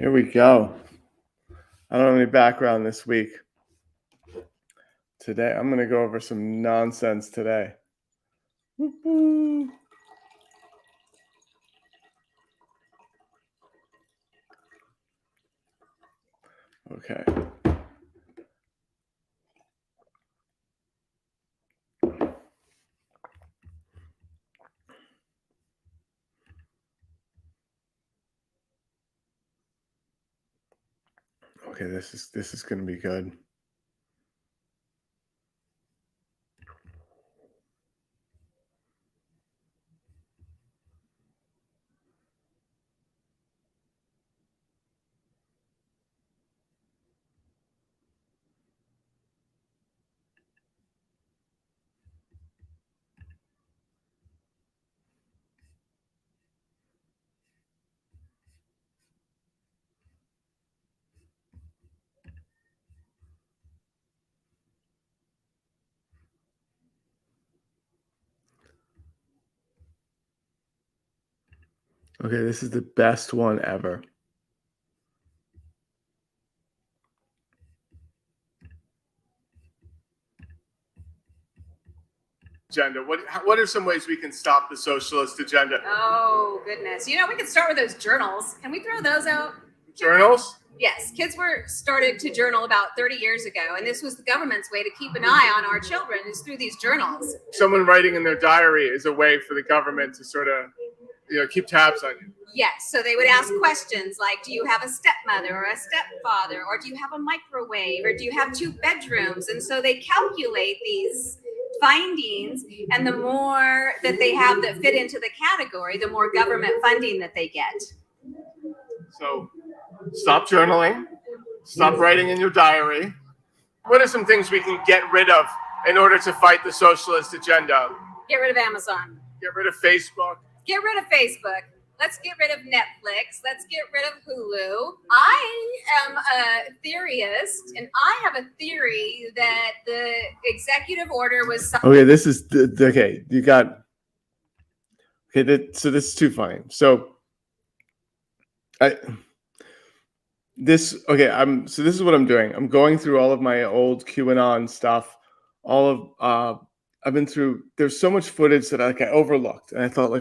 Here we go. I don't have any background this week. Today, I'm going to go over some nonsense today. Woo-hoo. Okay. Okay, this is going to be good. Okay, this is the best one ever. Agenda. What are some ways we can stop the socialist agenda? Oh, goodness. We can start with those journals. Can we throw those out? Journals? Yes, kids were started to journal about 30 years ago, and this was the government's way to keep an eye on our children is through these journals. Someone writing in their diary is a way for the government to sort of, keep tabs on you. Yes, so they would ask questions like, do you have a stepmother or a stepfather, or do you have a microwave, or do you have 2 bedrooms? And so they calculate these findings, and the more that they have that fit into the category, the more government funding that they get. So stop journaling, stop writing in your diary. What are some things we can get rid of in order to fight the socialist agenda? Get rid of Amazon. Get rid of Facebook. Get rid of Facebook. Let's get rid of Netflix. Let's get rid of Hulu. I am a theorist, and I have a theory that the executive order was... Okay, this is... Okay, you got... Okay, so this is too funny. So, this is what I'm doing. I'm going through all of my old QAnon stuff. I've been through... There's so much footage that I overlooked, and I thought,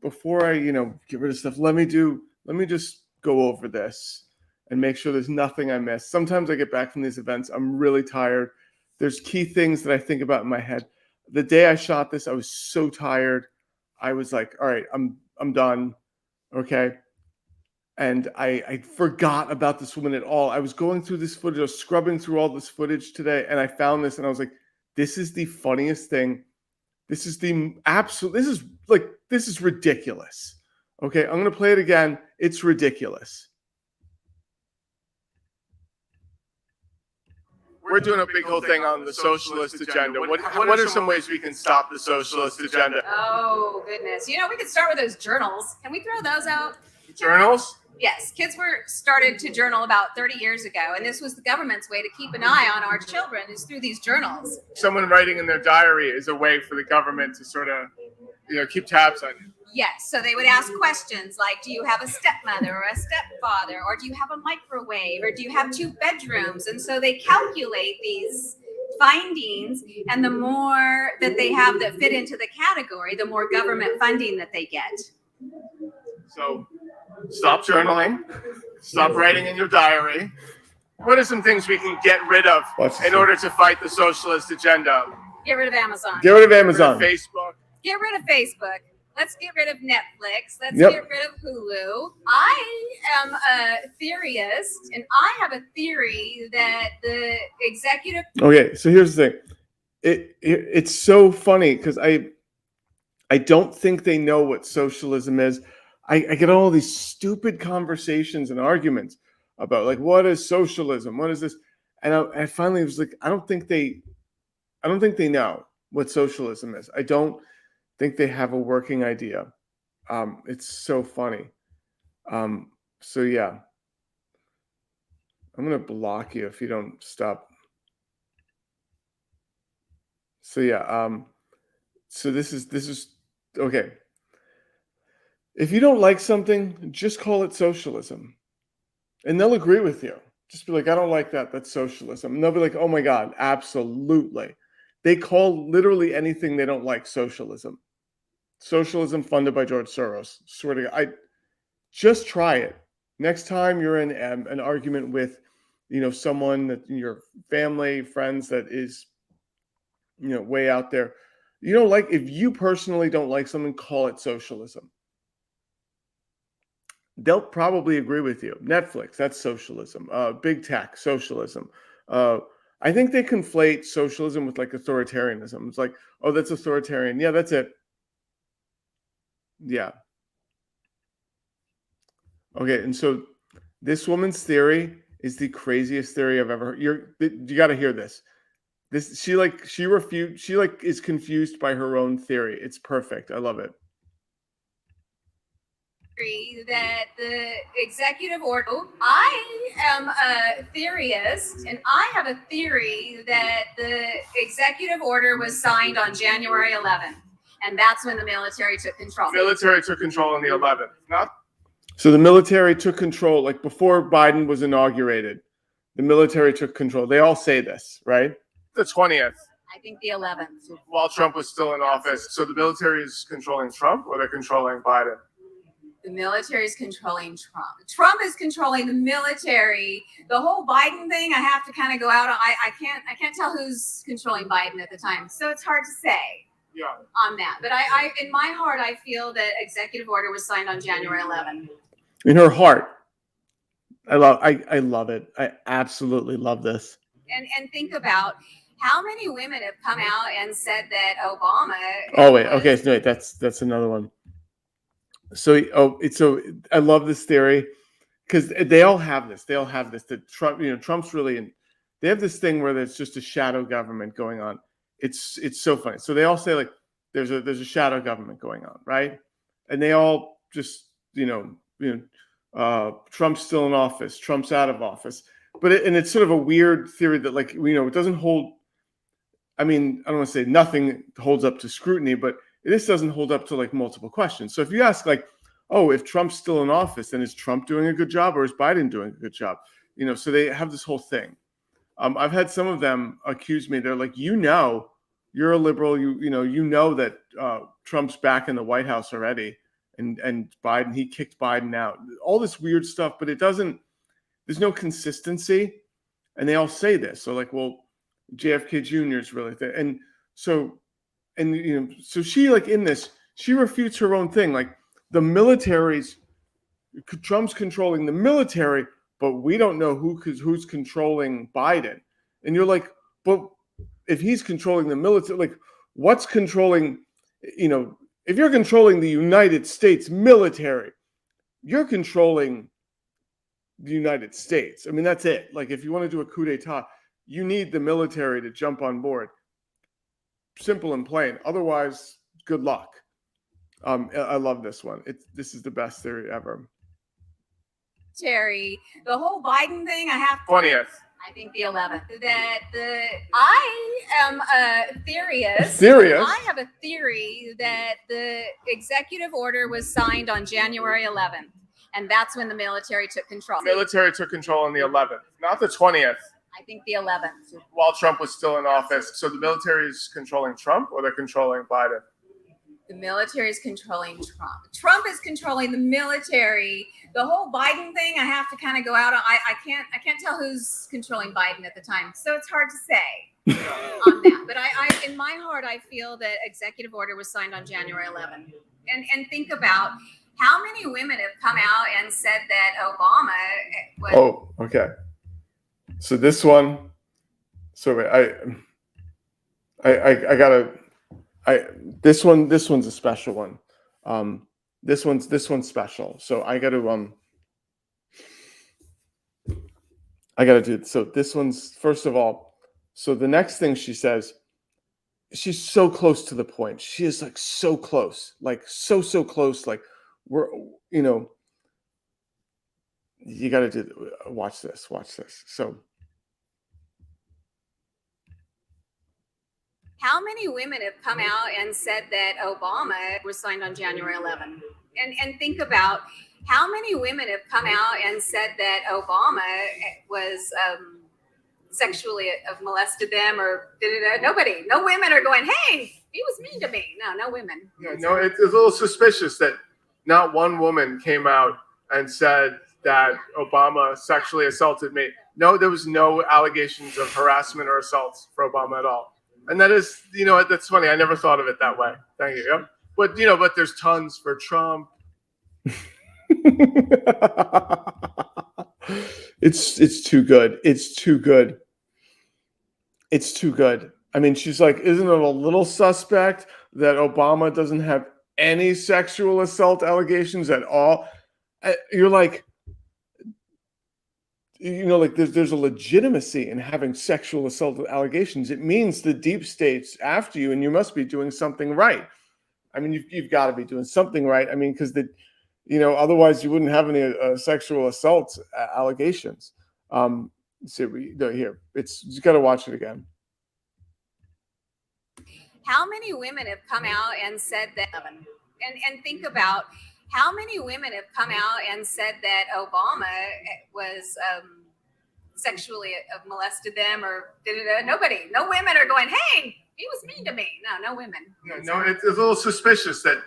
before I, get rid of stuff, let me just go over this and make sure there's nothing I missed. Sometimes I get back from these events, I'm really tired. There's key things that I think about in my head. The day I shot this, I was so tired. I was like, all right, I'm done. Okay. And I forgot about this woman at all. I was going through this footage, I was scrubbing through all this footage today, and I found this, and I was like, this is the funniest thing. This is ridiculous. Okay, I'm going to play it again. It's ridiculous. We're doing a big whole thing on the socialist agenda. What are some ways we can stop the socialist agenda? Oh, goodness. We could start with those journals. Can we throw those out? Journals? Yes, kids were started to journal about 30 years ago, and this was the government's way to keep an eye on our children is through these journals. Someone writing in their diary is a way for the government to sort of, keep tabs on you. Yes, so they would ask questions like, do you have a stepmother or a stepfather, or do you have a microwave, or do you have 2 bedrooms? And so they calculate these findings, and the more that they have that fit into the category, the more government funding that they get. So stop journaling, stop writing in your diary. What are some things we can get rid of in order to fight the socialist agenda? Get rid of Amazon. Get rid of Amazon. Get rid of Facebook. Get rid of Facebook. Let's get rid of Netflix. Let's get rid of Hulu. I am a theorist, and I have a theory that the executive... Okay, so here's the thing. It's so funny because I don't think they know what socialism is. I get all these stupid conversations and arguments about what is socialism? What is this? And I finally was like, I don't think they know what socialism is. I don't think they have a working idea. It's so funny. So yeah, I'm gonna block you if you don't stop. So yeah, so this is okay. If you don't like something, just call it socialism. And they'll agree with you. Just be like, I don't like that. That's socialism. And they'll be like, oh my God, absolutely. They call literally anything they don't like socialism. Socialism funded by George Soros. Swear to God. Just try it. Next time you're in an argument with, someone that your family, friends that is, way out there. You don't like, if you personally don't like something, call it socialism. They'll probably agree with you. Netflix, that's socialism. Big tech, socialism. Uh, I think they conflate socialism with like authoritarianism. It's like, oh, that's authoritarian. Yeah, that's it. Yeah. Okay, and so this woman's theory is the craziest theory I've ever heard. You got to hear this. She is confused by her own theory. It's perfect. I love it. That the executive order, I am a theorist, and I have a theory that the executive order was signed on January 11th, and that's when the military took control. Military took control on the 11th. So the military took control, like before Biden was inaugurated. The military took control. They all say this, right? The 20th. I think the 11th. While Trump was still in office. So the military is controlling Trump, or they're controlling Biden? The military is controlling Trump. Trump is controlling the military. The whole Biden thing, I have to kind of go out on. I can't tell who's controlling Biden at the time, so it's hard to say. Yeah. On that, but I in my heart, I feel that executive order was signed on January 11th. In her heart, I love it. I absolutely love this. And think about how many women have come out and said that Obama. Oh wait, okay, so wait, that's another one. So I love this theory because they all have this. They all have this. That Trump, Trump's really they have this thing where there's just a shadow government going on. It's so funny. So they all say like there's a shadow government going on, right? And they all just Trump's still in office, Trump's out of office, but it's sort of a weird theory that like it doesn't hold. I mean, I don't want to say nothing holds up to scrutiny, but this doesn't hold up to like multiple questions. So if you ask like, oh, if Trump's still in office, then is Trump doing a good job or is Biden doing a good job? So they have this whole thing. I've had some of them accuse me. They're like, you're a liberal. You know that Trump's back in the White House already, and Biden, he kicked Biden out. All this weird stuff, but it doesn't. There's no consistency, and they all say this. So like, well, JFK Jr. is really there, and so she like in this, she refutes her own thing. Like the Trump's controlling the military, but we don't know who's controlling Biden. And you're like, but if he's controlling the military, like what's controlling, if you're controlling the United States military, you're controlling the United States. I mean, that's it. Like if you want to do a coup d'etat, you need the military to jump on board. Simple and plain. Otherwise, good luck. I love this one. This is the best theory ever. Terry, the whole Biden thing, I have 20th. I think the 11th. I am a theorist. I have a theory that the executive order was signed on January 11th, and that's when the military took control. Military took control on the 11th, not the 20th. I think the 11th. While Trump was still in office. So the military is controlling Trump, or they're controlling Biden? The military is controlling Trump. Trump is controlling the military. The whole Biden thing, I have to kind of go out on. I can't tell who's controlling Biden at the time, so it's hard to say on that. But I in my heart, I feel that executive order was signed on January 11th. And think about how many women have come out and said that Obama was. Oh, okay. So this one. So I gotta. This one's a special one. This one's special. So I gotta do. So this one's first of all. So the next thing she says, she's so close to the point. She is like so close, like so close. Like we're you got to do. Watch this. So. How many women have come out and said that Obama was signed on January 11th? And think about how many women have come out and said that Obama was sexually molested them or nobody. No women are going, hey, he was mean to me. No women. Yeah, no, it's a little suspicious that not one woman came out and said that Obama sexually assaulted me. No, there was no allegations of harassment or assaults for Obama at all. And that is, that's funny. I never thought of it that way. Thank you. Yep. But there's tons for Trump. It's too good. It's too good. It's too good. I mean, she's like, isn't it a little suspect that Obama doesn't have any sexual assault allegations at all? You're like, like there's a legitimacy in having sexual assault allegations. It means the deep state's after you, and you must be doing something right. I mean, you've got to be doing something right. I mean, because otherwise you wouldn't have any sexual assault allegations. Here, you got to watch it again. How many women have come out and said that? And think about how many women have come out and said that Obama was sexually molested them or nobody. No women are going, hey, he was mean to me. No women. Yeah, no, it's a little suspicious that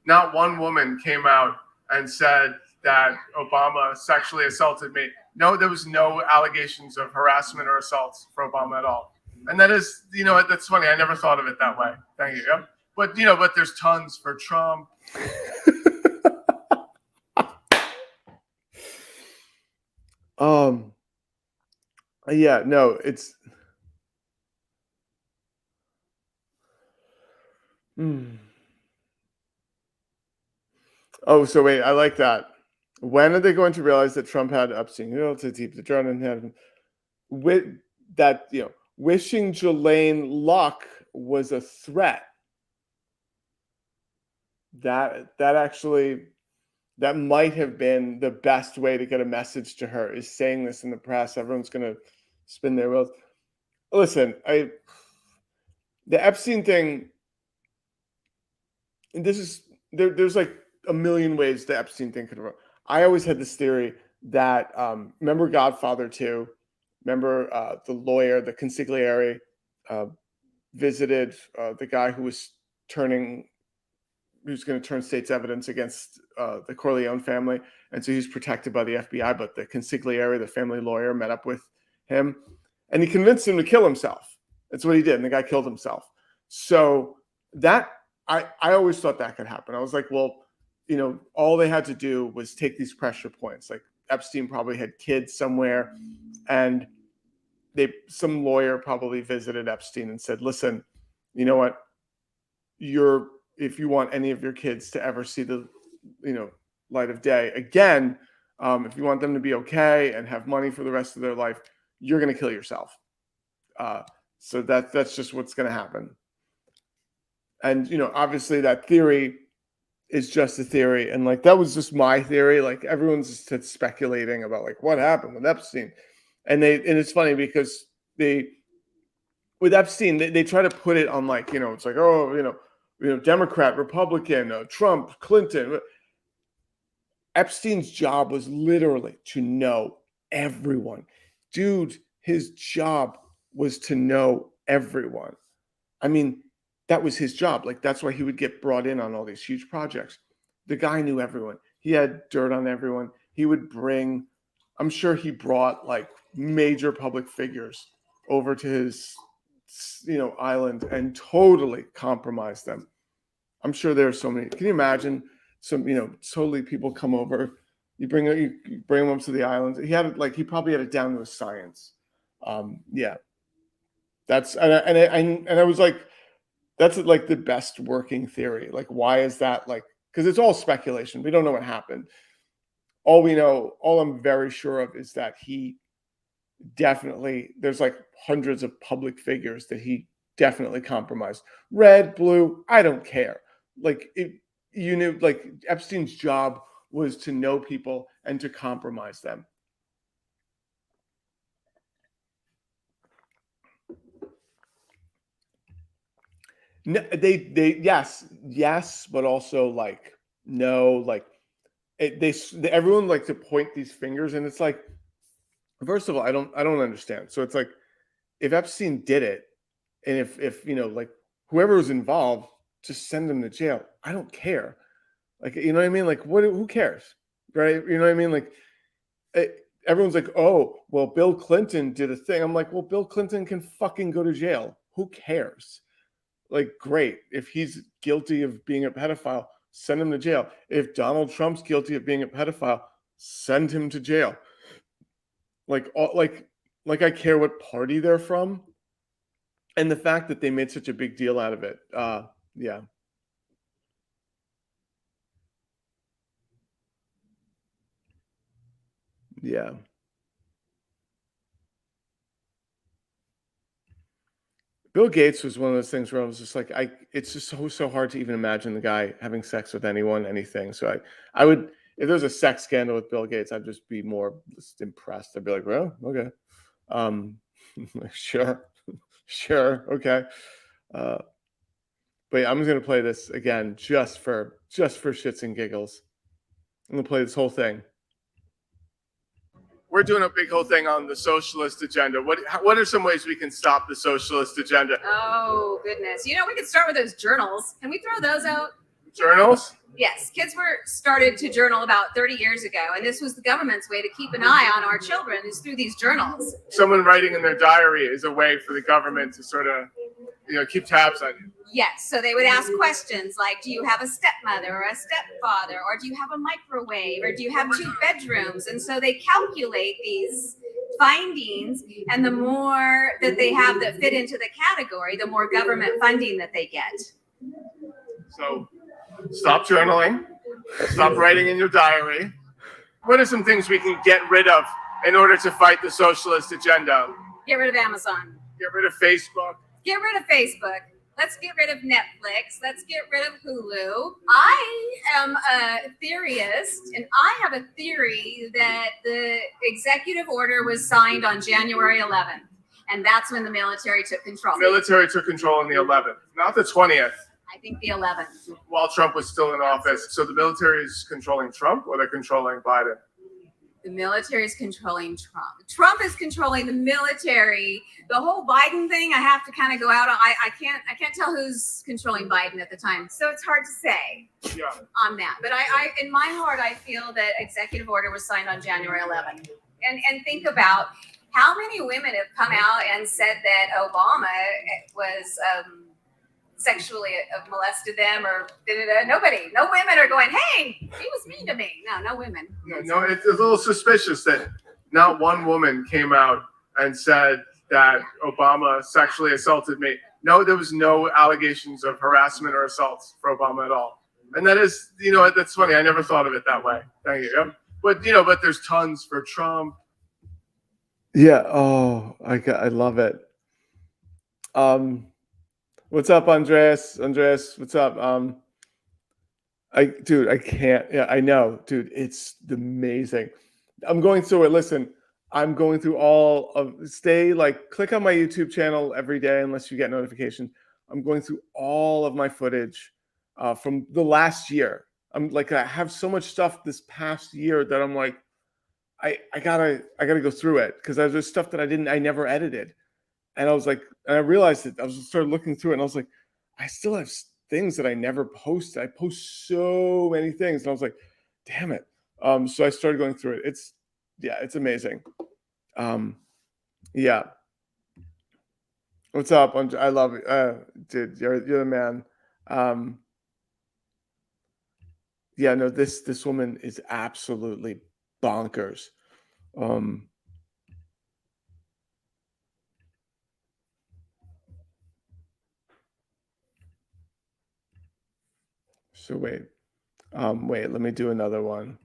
not one woman came out and said that Obama sexually assaulted me. No, there was no allegations of harassment or assaults for Obama at all. And that is, that's funny. I never thought of it that way. Thank you. Yep. But there's tons for Trump. Yeah, no, it's. Oh, so wait, I like that. When are they going to realize that Trump had Epstein? To keep the drone and had with that, wishing Ghislaine luck was a threat. That actually, that might have been the best way to get a message to her, is saying this in the press. Everyone's going to spin their wheels. Listen, the Epstein thing, and this is, there's like a million ways the Epstein thing could have worked. I always had this theory that, remember Godfather 2? Remember the lawyer, the consigliere, visited the guy who was going to turn state's evidence against the Corleone family. And so he's protected by the FBI, but the consigliere, the family lawyer, met up with him and he convinced him to kill himself. That's what he did. And the guy killed himself. So that, I always thought that could happen. I was like, well, all they had to do was take these pressure points. Like Epstein probably had kids somewhere, and some lawyer probably visited Epstein and said, listen, you know what? If you want any of your kids to ever see the, light of day again, if you want them to be okay and have money for the rest of their life, you're going to kill yourself. So that's just what's going to happen. And, obviously that theory is just a theory. And like, that was just my theory. Like everyone's just speculating about like what happened with Epstein. And it's funny because with Epstein, they try to put it on like, it's like, oh, Democrat, Republican, Trump, Clinton. Epstein's job was literally to know everyone. Dude, his job was to know everyone. I mean, that was his job. Like, that's why he would get brought in on all these huge projects. The guy knew everyone. He had dirt on everyone. I'm sure he brought like major public figures over to his, island and totally compromised them. I'm sure there are so many. Can you imagine totally people come over, you bring them up to the island. He probably had it down to a science. Yeah, that's, and I was like, that's like the best working theory. Like, why is that? Like, because it's all speculation. We don't know what happened. All I'm very sure of is that he definitely, there's like hundreds of public figures that he definitely compromised. Red, blue, I don't care. Like, like Epstein's job was to know people and to compromise them. No, they yes, but also like no, like everyone like to point these fingers, and it's like, first of all, I don't understand. So it's like, if Epstein did it, and if like whoever was involved, just send them to jail. I don't care. Like, you know what I mean? Like, what? Who cares, right? You know what I mean? Like, everyone's like, oh, well, Bill Clinton did a thing. I'm like, well, Bill Clinton can fucking go to jail. Who cares? Like, great. If he's guilty of being a pedophile, send him to jail. If Donald Trump's guilty of being a pedophile, send him to jail. Like, like I care what party they're from, and the fact that they made such a big deal out of it. Yeah, yeah. Bill Gates was one of those things where I was just like, it's just so hard to even imagine the guy having sex with anyone, anything. So I would, if there was a sex scandal with Bill Gates, I'd just be more just impressed. I'd be like, well, okay, um, sure, sure, okay. Uh, but yeah, I'm just gonna play this again just for shits and giggles. I'm gonna play this whole thing. We're doing a big whole thing on the socialist agenda. What are some ways we can stop the socialist agenda? Oh, goodness. You know, we could start with those journals. Can we throw those out? Journals? Yes, kids were started to journal about 30 years ago, and this was the government's way to keep an eye on our children, is through these journals. Someone writing in their diary is a way for the government to sort of, keep tabs on you. Yes, so they would ask questions like, do you have a stepmother or a stepfather, or do you have a microwave, or do you have 2 bedrooms? And so they calculate these findings, and the more that they have that fit into the category, the more government funding that they get. So stop journaling, stop writing in your diary. What are some things we can get rid of in order to fight the socialist agenda? Get rid of Amazon. Get rid of Facebook. Get rid of Facebook. Let's get rid of Netflix. Let's get rid of Hulu. I am a theorist, and I have a theory that the executive order was signed on January 11th, and that's when the military took control. The military took control on the 11th, not the 20th. I think the 11th. While Trump was still in office. So the military is controlling Trump, or they're controlling Biden? The military is controlling Trump. Trump is controlling the military. The whole Biden thing, I have to kind of go out on. I can't tell who's controlling Biden at the time, so it's hard to say on that. But I in my heart, I feel that executive order was signed on January 11th. And think about how many women have come out and said that Obama was sexually molested them, or nobody. No women are going, hey, he was mean to me. No women. No, it's a little suspicious that not one woman came out and said that Obama sexually assaulted me. No, there was no allegations of harassment or assaults for Obama at all. And that is, that's funny. I never thought of it that way. Thank you. But, but there's tons for Trump. Yeah. Oh, I love it. What's up, Andreas? Andreas, what's up? I can't. Yeah, I know, dude. It's amazing. I'm going through it. Listen, I'm going through all of. Click on my YouTube channel every day, unless you get notifications. I'm going through all of my footage from the last year. I have so much stuff this past year that I'm like, I gotta go through it, because there's stuff that I never edited. And I was like, and I realized that I started looking through it, and I was like, I still have things that I never posted. I post so many things, and I was like, damn it. So I started going through it. It's amazing. Yeah. What's up? I love it. Dude, you're the man. Yeah, no, this woman is absolutely bonkers. So wait, let me do another one.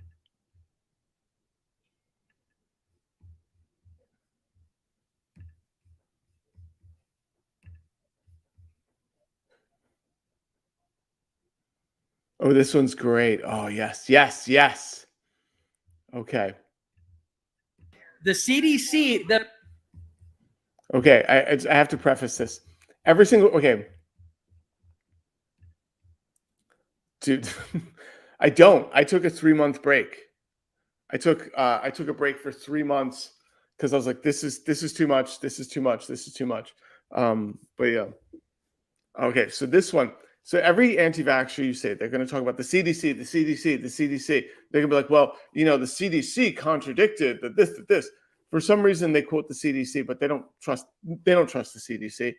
Oh, this one's great. Oh, yes. Okay. The CDC, Okay, I have to preface this. Okay. Dude, I don't. I took a 3-month break. I took a break for 3 months because I was like, this is too much. This is too much. This is too much. But yeah. Okay, so this one. So every anti-vaxxer you say, they're going to talk about the CDC, the CDC, the CDC. They're going to be like, well, you know, the CDC contradicted this. For some reason, they quote the CDC, but they don't trust the CDC.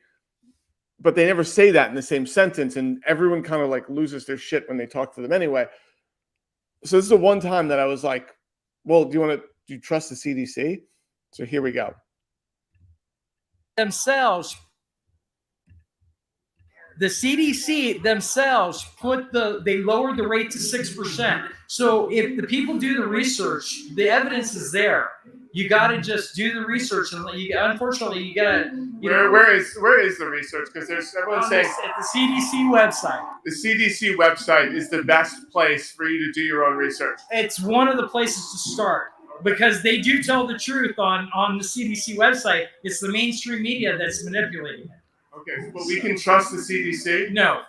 But they never say that in the same sentence, and everyone kind of like loses their shit when they talk to them anyway. So this is the one time that I was like, well, do you trust the CDC? So here we go. Themselves, the CDC themselves they lowered the rate to 6%. So if the people do the research, the evidence is there. You got to just do the research, and unfortunately, you got to. Where is the research? Because there's everyone's saying at the CDC website. The CDC website is the best place for you to do your own research. It's one of the places to start because they do tell the truth on the CDC website. It's the mainstream media that's manipulating it. Okay, but we can trust the CDC? No,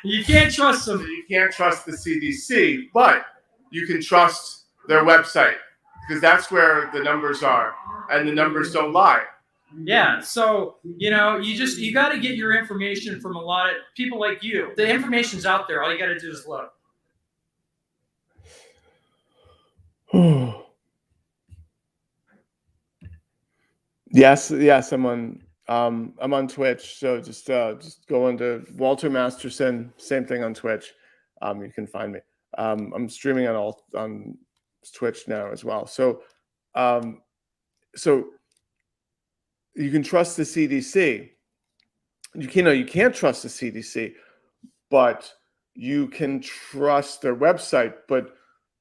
you can't trust them. You can't trust the CDC, but you can trust their website because that's where the numbers are, and the numbers don't lie. Yeah, so you got to get your information from a lot of people like you. The information's out there. All you got to do is look. Yes, I'm on Twitch, so just go into Walter Masterson. Same thing on Twitch. You can find me. I'm streaming on Twitch now as well. So you can trust the CDC. You can't trust the CDC, but you can trust their website, but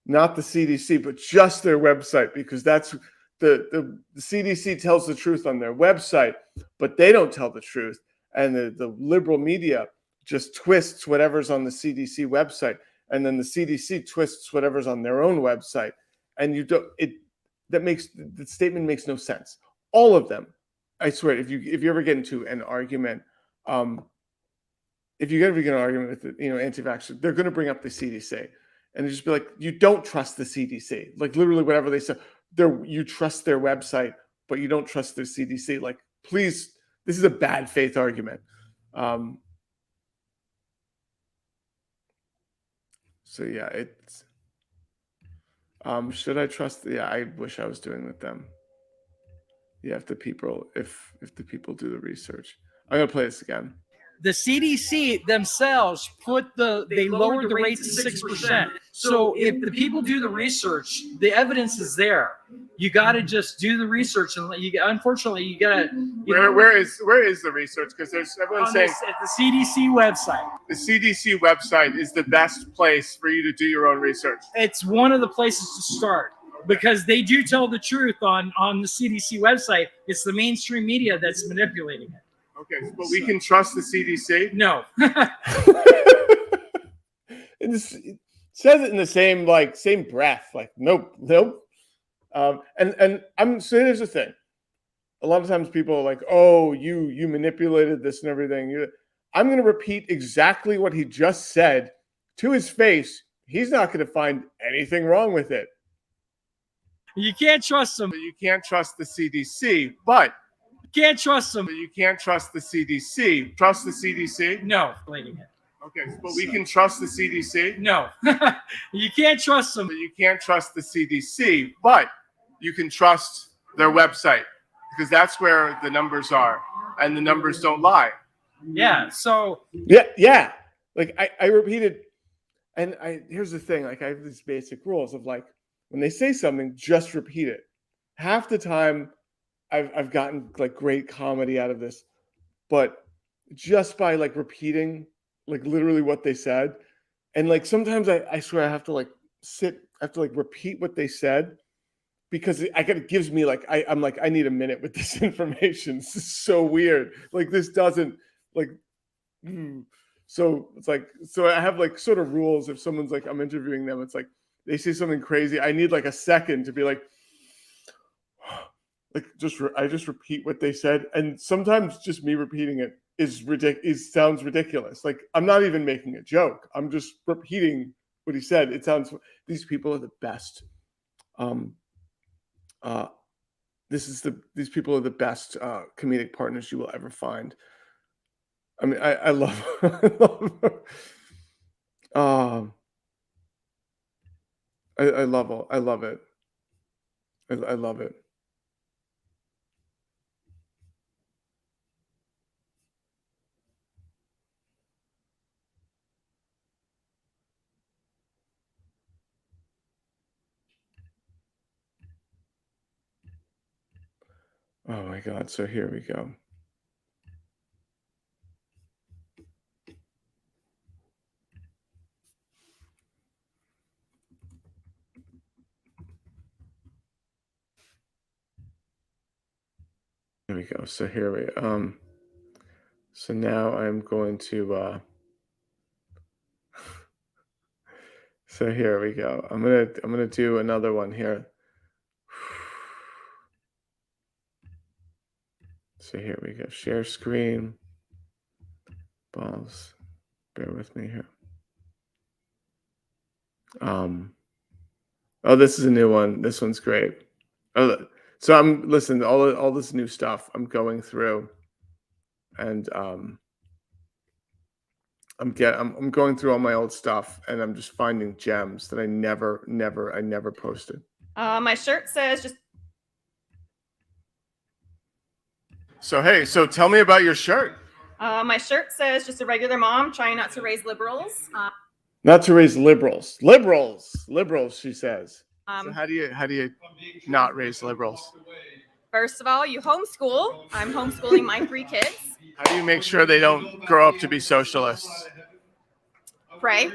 not the CDC, but just their website, because that's the CDC tells the truth on their website, but they don't tell the truth. And the liberal media just twists whatever's on the CDC website, and then the CDC twists whatever's on their own website. And the statement makes no sense. All of them. I swear, if you ever get into an argument, if you ever get an argument with anti-vaxxers, they're going to bring up the CDC, and they just be like, you don't trust the CDC, like literally whatever they say. You trust their website, but you don't trust their CDC. Like, please, this is a bad faith argument. So yeah, it's. Should I trust? Yeah, I wish I was doing with them. Yeah, if the people do the research. I'm gonna play this again. The CDC themselves they lowered the rate to 6%. So if the people do the research, the evidence is there. You got to just do the research, and unfortunately, you got to. Where is the research? Because there's everyone's saying at the CDC website. The CDC website is the best place for you to do your own research. It's one of the places to start because they do tell the truth on the CDC website. It's the mainstream media that's manipulating it. Okay, but we can trust the CDC? No. It says it in the same breath. Like, nope. And I'm so here's the thing. A lot of times people are like, oh, you manipulated this and everything. I'm going to repeat exactly what he just said to his face. He's not going to find anything wrong with it. You can't trust them. You can't trust the CDC, but you can't trust them. You can't trust the CDC. Trust the CDC? No. Okay, but we can trust the CDC? No. You can't trust them. You can't trust the CDC, but you can trust their website because that's where the numbers are, and the numbers don't lie. Yeah. So. Yeah. Like I repeated, and here's the thing. Like I have these basic rules of like when they say something, just repeat it. Half the time, I've gotten like great comedy out of this, but just by like repeating like literally what they said, and like sometimes I swear I have to like repeat what they said because it gives me like I'm like I need a minute with this information. This is so weird. Like this doesn't like. So it's like I have like sort of rules. If someone's like I'm interviewing them, it's like they say something crazy. I need like a second to be like. I just repeat what they said, and sometimes just me repeating it sounds ridiculous. Like, I'm not even making a joke. I'm just repeating what he said. It sounds, these people are the best. These people are the best comedic partners you will ever find. I mean, I love, I love it. I love it. Oh my God. So here we go. There we go. So here we so now I'm going to so here we go. I'm gonna do another one here. So here we go. Share screen. Balls. Bear with me here. Oh, this is a new one. This one's great. Oh, so I'm listen, all this new stuff I'm going through, and I'm going through all my old stuff, and I'm just finding gems that I never posted. My shirt says just. So hey, so tell me about your shirt. My shirt says just a regular mom trying not to raise liberals. Not to raise liberals. Liberals, she says. So how do you not raise liberals? First of all, you homeschool. I'm homeschooling my 3 kids. How do you make sure they don't grow up to be socialists? Pray.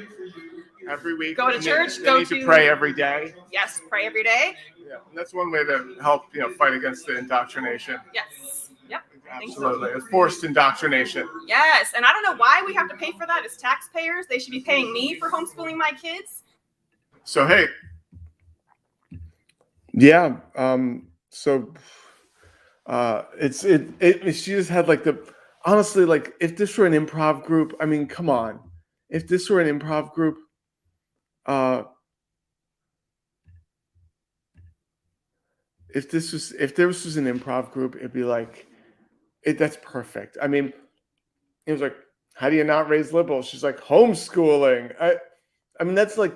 Every week. Go to church. They need to pray every day. Yes, pray every day. Yeah, and that's one way to help, fight against the indoctrination. Yes. Yep. Absolutely. It's forced indoctrination. Yes, and I don't know why we have to pay for that as taxpayers. They should be paying me for homeschooling my kids. So hey. Yeah. So she just had like honestly, like, if this were an improv group, I mean, come on. If this were an improv group, if there was an improv group, it'd be like, that's perfect. I mean, it was like, how do you not raise liberals? She's like, homeschooling. I mean, that's like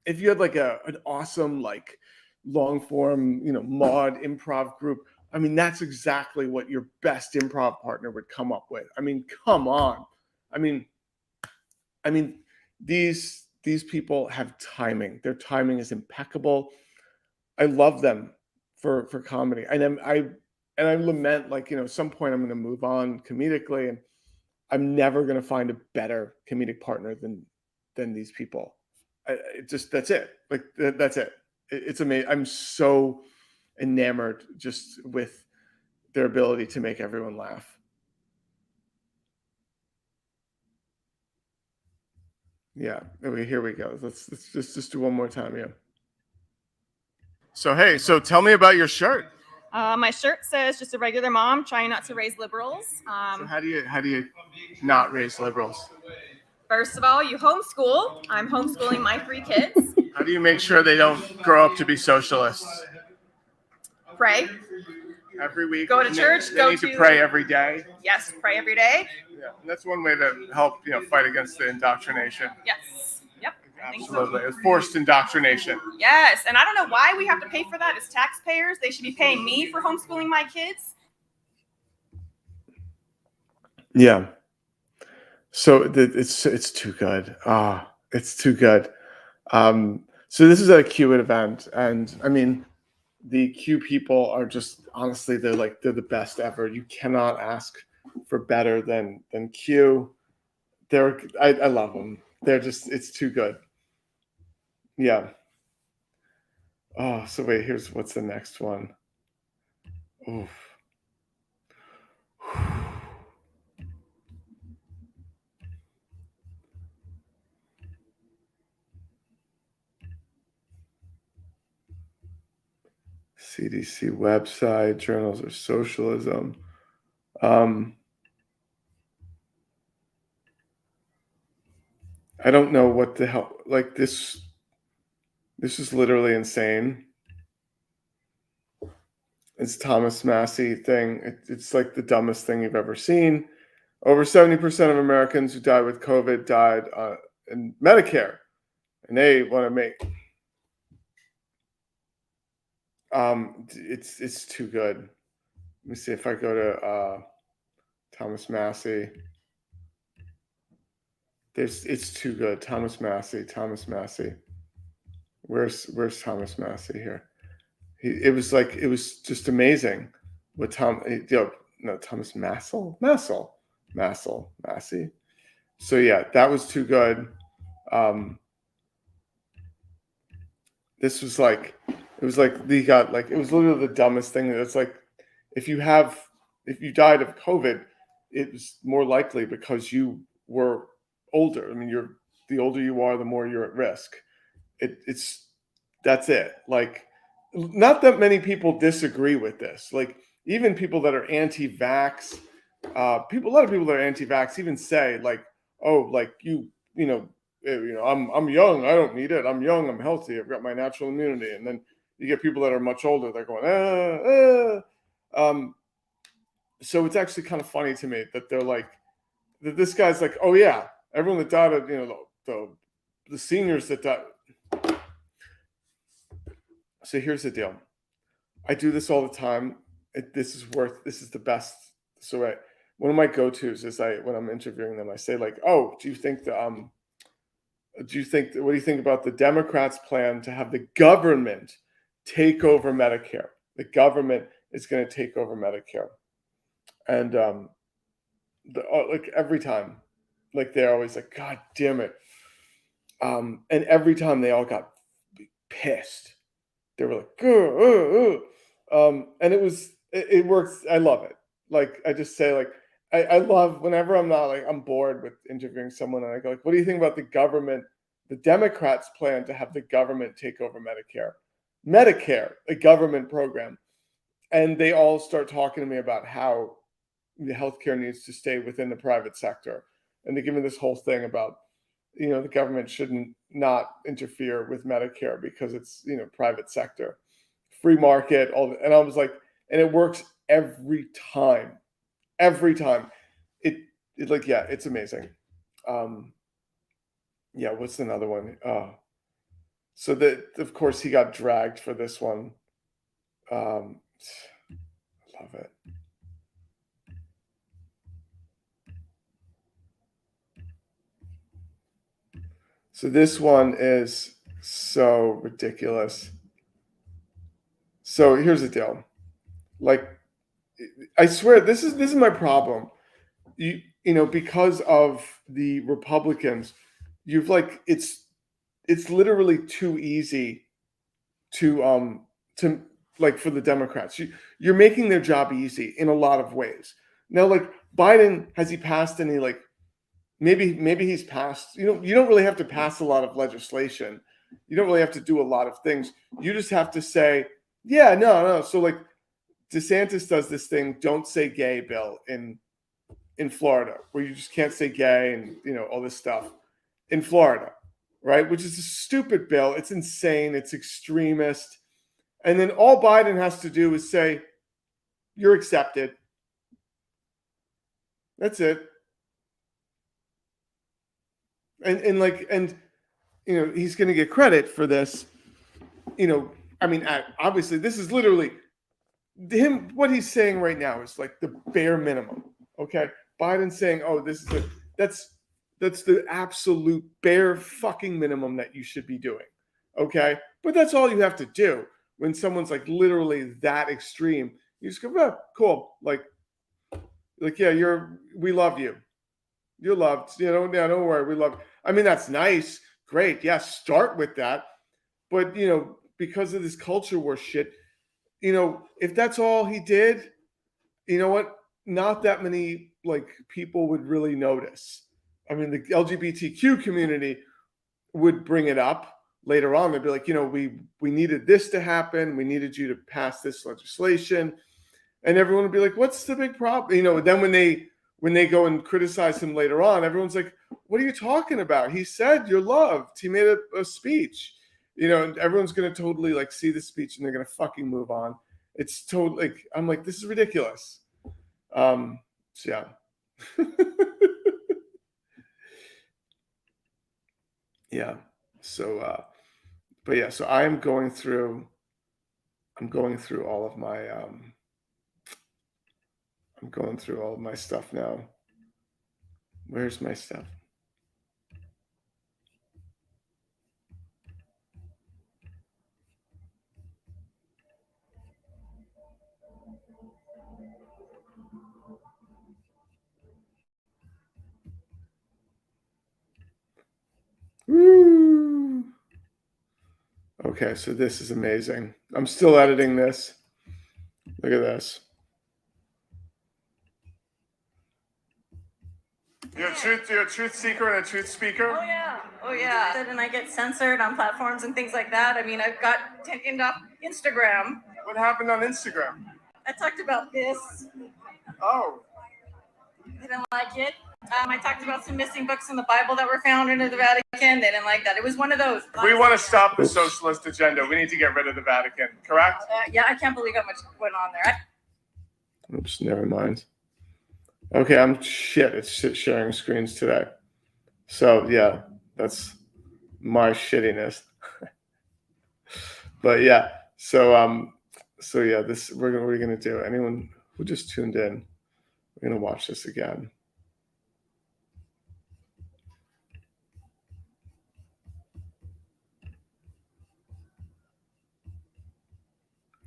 if you had like an awesome, like, long form, mod improv group. I mean, that's exactly what your best improv partner would come up with. I mean, come on. I mean, these people have timing. Their timing is impeccable. I love them for comedy, and I lament, like, at some point I'm going to move on comedically, and I'm never going to find a better comedic partner than these people. That's it. Like, that's it. It's amazing. I'm so enamored just with their ability to make everyone laugh. Yeah. Okay, here we go. Let's just do one more time. Yeah. So hey, so tell me about your shirt. My shirt says just a regular mom trying not to raise liberals. So how do you not raise liberals? First of all, you homeschool. I'm homeschooling my 3 kids. How do you make sure they don't grow up to be socialists? Pray. Every week. Go to church. They need to pray every day. Yes, pray every day. Yeah, and that's one way to help, fight against the indoctrination. Yes. Yep. Absolutely. It's forced indoctrination. Yes, and I don't know why we have to pay for that as taxpayers. They should be paying me for homeschooling my kids. Yeah. So it's too good. It's too good. So this is a Q event, and I mean, the Q people are just, honestly, they're the best ever. You cannot ask for better than Q. I love them. It's too good. Yeah. Oh, so wait, what's the next one? Oof. CDC website, Journals of Socialism. I don't know what the hell, like this is literally insane. It's Thomas Massey thing. It's like the dumbest thing you've ever seen. Over 70% of Americans who died with COVID died in Medicare, and they want to make it's too good. Let me see if I go to Thomas Massey. It's too good. Thomas Massey. Where's Thomas Massey here? It was just amazing what Thomas Massey. So yeah, that was too good. This was like, it was like it was literally the dumbest thing. It's like, if you died of COVID, it was more likely because you were older. I mean, the older you are, the more you're at risk. That's it. Like, not that many people disagree with this. Like, even people that are anti-vax, a lot of people that are anti-vax even say, like, oh, like I'm young, I don't need it. I'm young, I'm healthy, I've got my natural immunity. And then you get people that are much older, they're going, so it's actually kind of funny to me that they're like, that this guy's like, oh yeah, everyone that died of, the seniors that died. So here's the deal. I do this all the time. This is the best. So one of my go-tos is when I'm interviewing them, I say, like, oh, what do you think about the Democrats' plan to have the government take over Medicare? The government is going to take over Medicare. And like every time, like they're always like, God damn it. And every time they all got pissed. They were like, and it works. I love it. Like, I just say, like, I love whenever I'm bored with interviewing someone, and I go, like, what do you think about the Democrats' plan to have the government take over Medicare, a government program? And they all start talking to me about how the healthcare needs to stay within the private sector. And they give me this whole thing about, the government shouldn't not interfere with Medicare because it's, private sector, free market, and I was like, and it works every time. It's amazing. What's another one? So that, of course, he got dragged for this one. I love it. So this one is so ridiculous. So here's the deal. Like, I swear, this is my problem. Because of the Republicans, you've like, it's literally too easy to like, for the Democrats. You're making their job easy in a lot of ways. Now, like, Biden, has he passed any, like, maybe he's passed, you don't really have to pass a lot of legislation. You don't really have to do a lot of things. You just have to say, yeah, no. So, like, DeSantis does this thing, don't say gay bill in Florida, where you just can't say gay and, all this stuff in Florida, right? Which is a stupid bill. It's insane. It's extremist. And then all Biden has to do is say, you're accepted. That's it. And he's going to get credit for this. I mean, obviously, this is literally him. What he's saying right now is like the bare minimum. Okay, Biden's saying, "Oh, that's the absolute bare fucking minimum that you should be doing." Okay, but that's all you have to do when someone's like literally that extreme. You just go, oh, cool, like yeah, we love you. You're loved. Don't worry, we love you. I mean, that's nice. Great. Yeah, start with that. But, because of this culture war shit, if that's all he did, you know what? Not that many, like, people would really notice. I mean, the LGBTQ community would bring it up later on. They'd be like, we needed this to happen. We needed you to pass this legislation. And everyone would be like, what's the big problem? Then when they go and criticize him later on, everyone's like, what are you talking about? He said you're loved. He made a speech, and everyone's going to totally like see the speech and they're going to fucking move on. It's totally like, I'm like, this is ridiculous. So yeah. Yeah. So, but yeah, so I'm going through all of my, I'm going through all of my stuff now. Where's my stuff? Woo! Okay, so this is amazing. I'm still editing this. Look at this. You're a truth seeker and a truth speaker? Oh yeah. And I get censored on platforms and things like that. I mean, I've got taken off Instagram. What happened on Instagram? I talked about this. Oh. They didn't like it. I talked about some missing books in the Bible that were found in the Vatican. They didn't like that. It was one of those. We want to stop the socialist agenda. We need to get rid of the Vatican, correct? Yeah, I can't believe how much went on there. Oops, never mind. Okay, it's shit sharing screens today. So yeah, that's my shittiness. But yeah, so yeah, this we're gonna do. Anyone who just tuned in, we're gonna watch this again.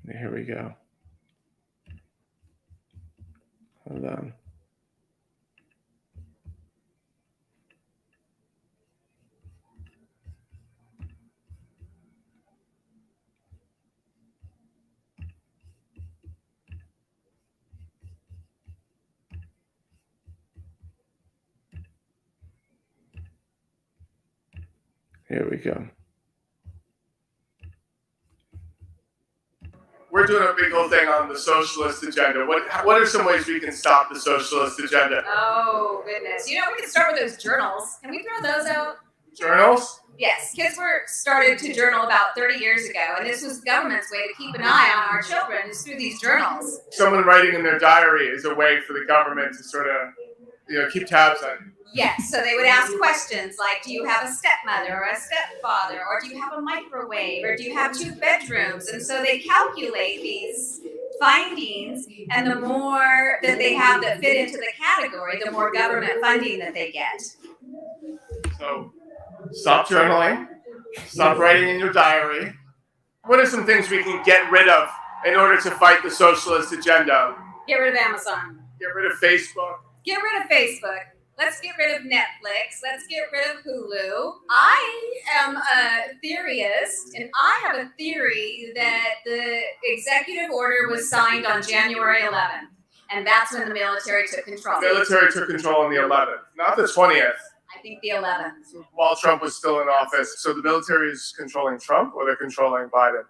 Here we go. Hold on. Here we go. We're doing a big whole thing on the socialist agenda. What are some ways we can stop the socialist agenda? Oh, goodness. We can start with those journals. Can we throw those out? Journals? Yes, kids were started to journal about 30 years ago, and this was the government's way to keep an eye on our children is through these journals. Someone writing in their diary is a way for the government to sort of, keep tabs on you. Yes, so they would ask questions like, do you have a stepmother or a stepfather, or do you have a microwave, or do you have 2 bedrooms? And so they calculate these findings, and the more that they have that fit into the category, the more government funding that they get. So stop journaling, stop writing in your diary. What are some things we can get rid of in order to fight the socialist agenda? Get rid of Amazon. Get rid of Facebook. Get rid of Facebook. Let's get rid of Netflix. Let's get rid of Hulu. I am a theorist, and I have a theory that the executive order was signed on January 11th, and that's when the military took control. The military took control on the 11th, not the 20th. I think the 11th. While Trump was still in office. So the military is controlling Trump, or they're controlling Biden?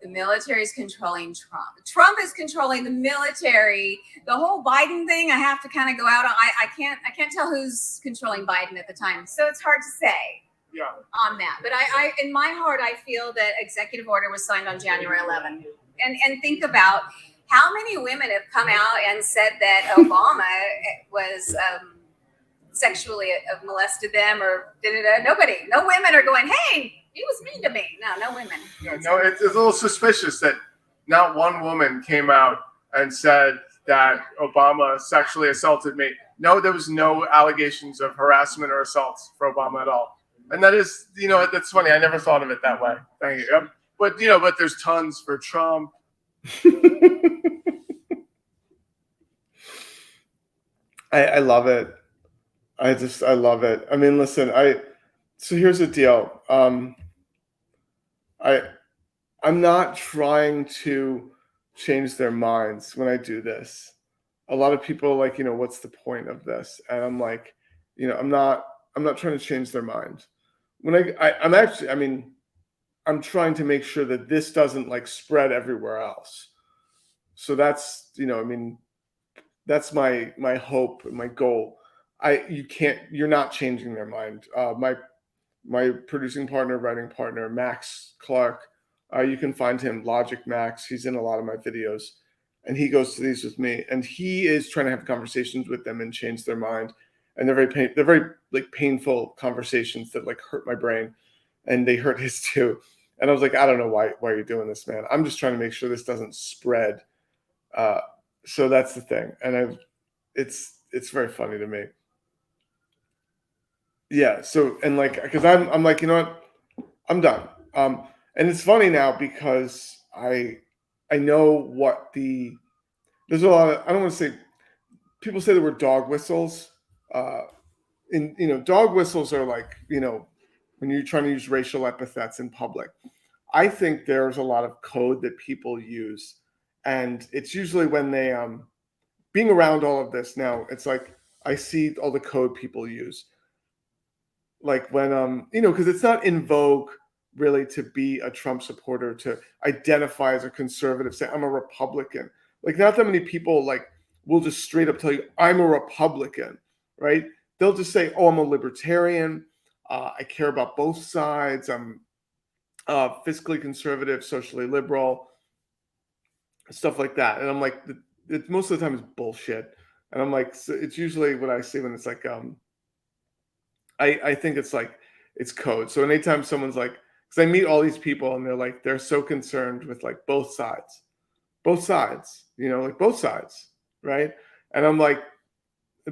The military is controlling Trump. Trump is controlling the military. The whole Biden thing, I have to kind of go out on. I can't tell who's controlling Biden at the time, so it's hard to say. Yeah. On that, but I in my heart, I feel that executive order was signed on January 11th. And think about how many women have come out and said that Obama was sexually molested them or nobody. No women are going, hey, he was mean to me. No women. Yeah, no, it's a little suspicious that not one woman came out and said that Obama sexually assaulted me. No, there was no allegations of harassment or assaults for Obama at all. And that is, that's funny. I never thought of it that way. Thank you. But there's tons for Trump. I love it. I love it. I mean, listen, so here's the deal. I'm not trying to change their minds when I do this. A lot of people are like, what's the point of this? And I'm like, I'm not trying to change their mind. When I'm trying to make sure that this doesn't like spread everywhere else. So that's, That's my hope and my goal. You're not changing their mind. My producing partner, writing partner, Max Clark. You can find him, Logic Max. He's in a lot of my videos, and he goes to these with me, and he is trying to have conversations with them and change their mind. And they're very like painful conversations that like hurt my brain, and they hurt his too. And I was like, I don't know why you're doing this, man. I'm just trying to make sure this doesn't spread. Uh, so that's the thing, and it's very funny to me. Yeah. So and like because I'm like you know what I'm done. And it's funny now because I know what there's a lot of I don't want to say people say the word dog whistles. In dog whistles are like when you're trying to use racial epithets in public. I think there's a lot of code that people use, and it's usually when they being around all of this now. It's like I see all the code people use like when because it's not in vogue really to be a Trump supporter, to identify as a conservative, say I'm a Republican. Like not that many people like will just straight up tell you I'm a Republican, right? They'll just say, oh, I'm a libertarian, I care about both sides, I'm fiscally conservative, socially liberal, stuff like that. And I'm like, it most of the time is bullshit. And I'm like, so it's usually what I see when it's like I think it's like it's code. So anytime someone's like, because I meet all these people and they're so concerned with like both sides, like both sides, right? And I'm like,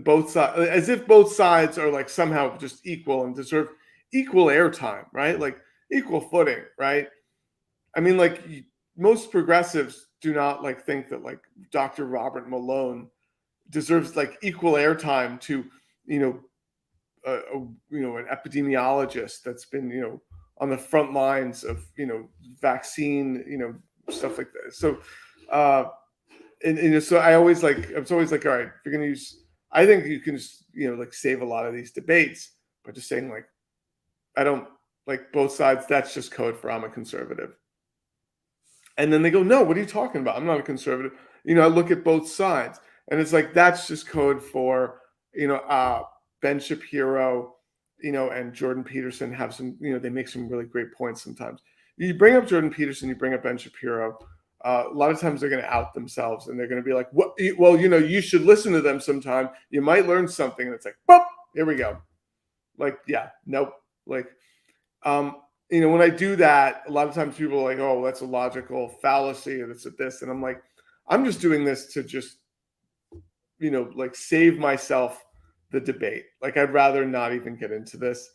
both sides, as if both sides are like somehow just equal and deserve equal airtime, right? Like equal footing, right? I mean, like most progressives do not like think that like Dr. Robert Malone deserves like equal airtime to, you know, an epidemiologist that's been on the front lines of vaccine stuff like that. So so I'm always like, all right, if you're gonna use, I think you can just like save a lot of these debates by just saying like I don't like both sides. That's just code for I'm a conservative. And then they go, no, what are you talking about? I'm not a conservative. I look at both sides, and it's like that's just code for Ben Shapiro, and Jordan Peterson have some, they make some really great points sometimes. You bring up Jordan Peterson, you bring up Ben Shapiro. A lot of times they're going to out themselves and they're going to be like, "What? Well, you should listen to them sometime. You might learn something." And it's like, "Boop, here we go." Like, yeah, nope. Like, when I do that, a lot of times people are like, "Oh, that's a logical fallacy," or "That's this," and I'm like, I'm just doing this to just, like save myself the debate. Like, I'd rather not even get into this,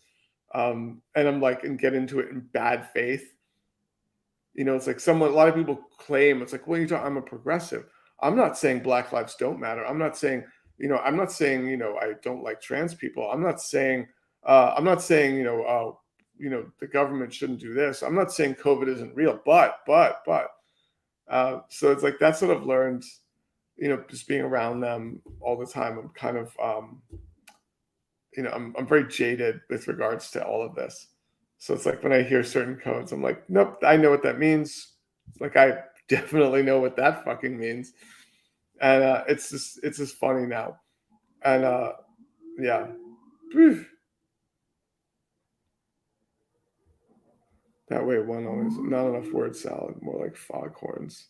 and I'm like, and get into it in bad faith. It's like a lot of people claim it's like, well, I'm a progressive. I'm not saying Black lives don't matter. I'm not saying, I don't like trans people. I'm not saying, the government shouldn't do this. I'm not saying COVID isn't real, but. So it's like that's what I've learned, just being around them all the time. I'm kind of, I'm very jaded with regards to all of this. So it's like when I hear certain codes, I'm like, nope, I know what that means. Like I definitely know what that fucking means. And it's just funny now. And yeah. That way one always not enough word salad, more like foghorns.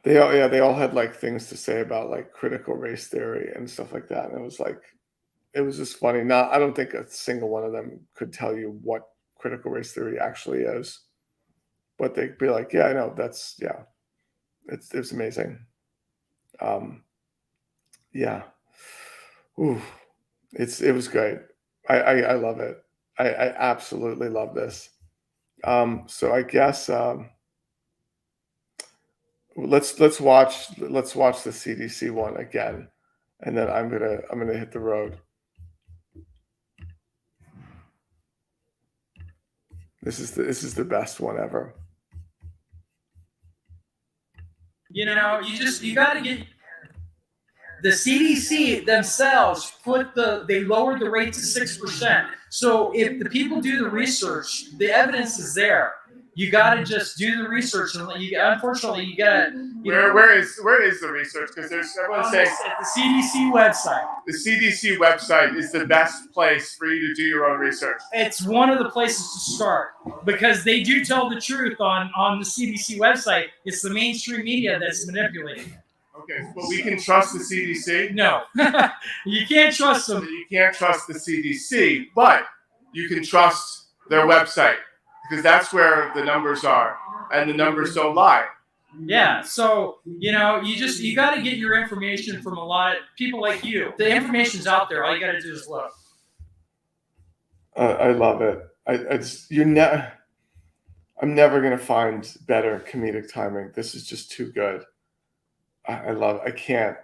They all had like things to say about like critical race theory and stuff like that. And it was just funny. Not I don't think a single one of them could tell you what critical race theory actually is. But they'd be like, yeah, I know, it's amazing. Yeah. Ooh, it was great. I love it. I absolutely love this. So I guess let's watch the CDC one again, and then I'm gonna hit the road. This is the best one ever. You got to get The CDC themselves they lowered the rate to 6%. So if the people do the research, the evidence is there. You got to just do the research, and unfortunately, you got to. Where is the research? Because there's everyone's saying At the CDC website. the CDC website is the best place for you to do your own research. It's one of the places to start because they do tell the truth on the CDC website. It's the mainstream media that's manipulating it. Okay, but we can trust the CDC? No, you can't trust them. You can't trust the CDC, but you can trust their website because that's where the numbers are, and the numbers don't lie. Yeah, so you got to get your information from a lot of people like you. The information's out there. All you got to do is look. I love it. I'm never gonna find better comedic timing. This is just too good. I love it. I can't.